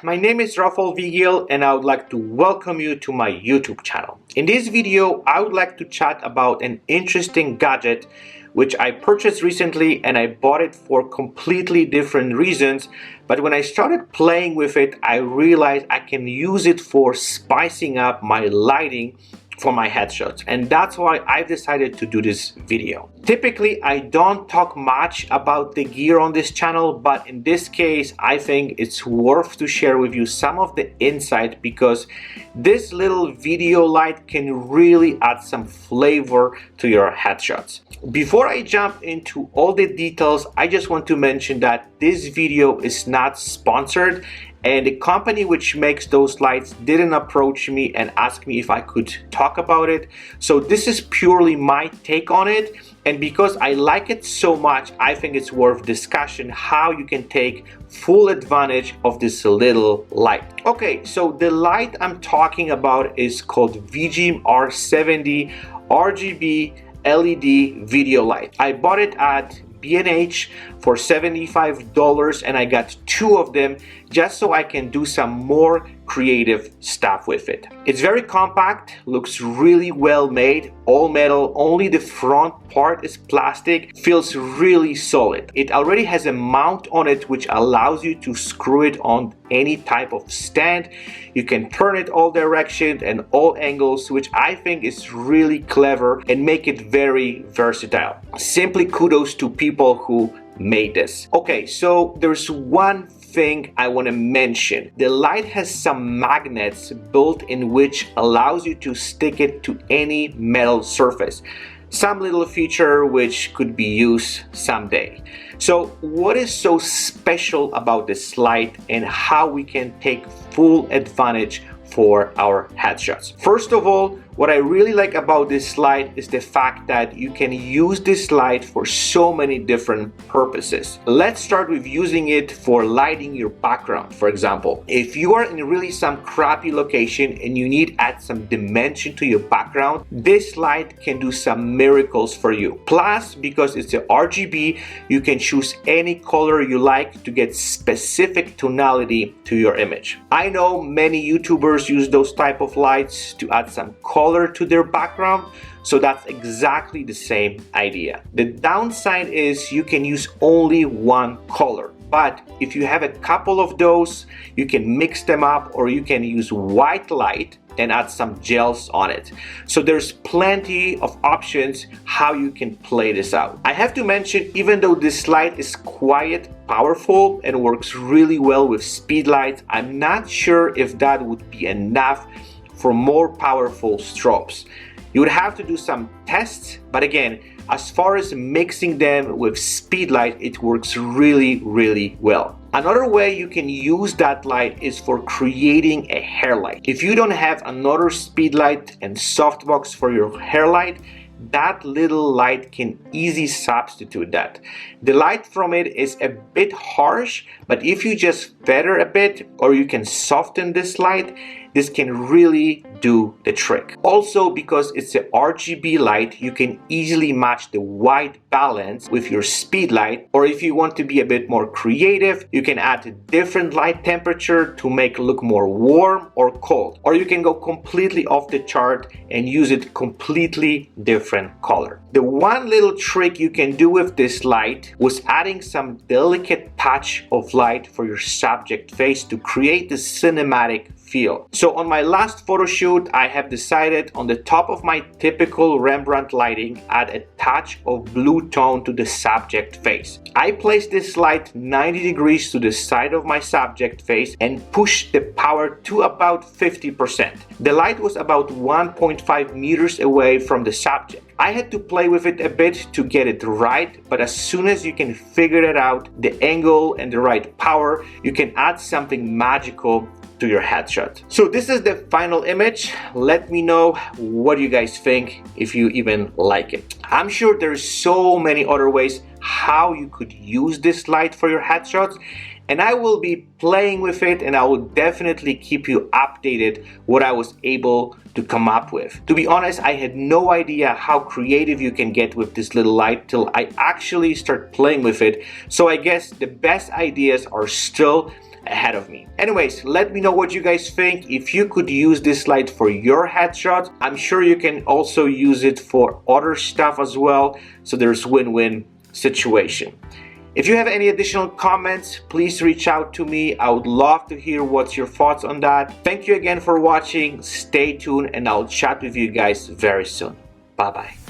my name is Rafael Vigil and I would like to welcome you to my YouTube channel. In this video, I would like to chat about an interesting gadget which I purchased recently, and I bought it for completely different reasons. But when I started playing with it, I realized I can use it for spicing up my lighting for my headshots, and that's why I've decided to do this video. Typically, I don't talk much about the gear on this channel, but in this case, I think it's worth to share with you some of the insight, because this little video light can really add some flavor to your headshots. Before I jump into all the details, I just want to mention that this video is not sponsored, and the company which makes those lights didn't approach me and ask me if I could talk about it. So this is purely my take on it, and because I like it so much, I think it's worth discussion how you can take full advantage of this little light. Okay, so the light I'm talking about is called VGIM R70 RGB LED video light. I bought it at B&H for $75, and I got two of them just so I can do some more creative stuff with it. It's very compact, looks really well made, all metal, only the front part is plastic, feels really solid. It already has a mount on it which allows you to screw it on any type of stand. You can turn it all directions and all angles, which I think is really clever and make it very versatile. Simply kudos to people who made this. Okay, so there's one thing I want to mention. The light has some magnets built in which allows you to stick it to any metal surface. Some little feature which could be used someday. So what is so special about this light and how we can take full advantage for our headshots? First of all, what I really like about this light is the fact that you can use this light for so many different purposes. Let's start with using it for lighting your background. For example, if you are in really some crappy location and you need to add some dimension to your background, this light can do some miracles for you. Plus, because it's a RGB, you can choose any color you like to get specific tonality to your image. I know many YouTubers use those type of lights to add some color to their background, so that's exactly the same idea. The downside is you can use only one color, but if you have a couple of those, you can mix them up, or you can use white light and add some gels on it. So there's plenty of options how you can play this out. I have to mention, even though this light is quite powerful and works really well with speed lights, I'm not sure if that would be enough for more powerful strobes. You would have to do some tests, but again, as far as mixing them with speed light, it works really well. Another way you can use that light is for creating a hair light. If you don't have another speed light and softbox for your hair light, that little light can easily substitute that. The light from it is a bit harsh, but if you just feather a bit, or you can soften this light, this can really do the trick. Also, because it's a RGB light, you can easily match the white balance with your speed light, or if you want to be a bit more creative, you can add a different light temperature to make it look more warm or cold, or you can go completely off the chart and use it completely different color. The one little trick you can do with this light was adding some delicate touch of light for your subject face to create the cinematic feel. So on my last photo shoot, I have decided on the top of my typical Rembrandt lighting, add a touch of blue tone to the subject face. I placed this light 90 degrees to the side of my subject face and pushed the power to about 50%. The light was about 1.5 meters away from the subject. I had to play with it a bit to get it right, but as soon as you can figure it out, the angle and the right power, you can add something magical to your headshot. So this is the final image. Let me know what you guys think, if you even like it. I'm sure there's so many other ways how you could use this light for your headshots, and I will be playing with it, and I will definitely keep you updated what I was able to come up with. To be honest, I had no idea how creative you can get with this little light till I actually start playing with it. So I guess the best ideas are still ahead of me. Anyways, let me know what you guys think. If you could use this light for your headshot, I'm sure you can also use it for other stuff as well. So there's win-win situation. If you have any additional comments, please reach out to me. I would love to hear what's your thoughts on that. Thank you again for watching. Stay tuned and I'll chat with you guys very soon. Bye-bye.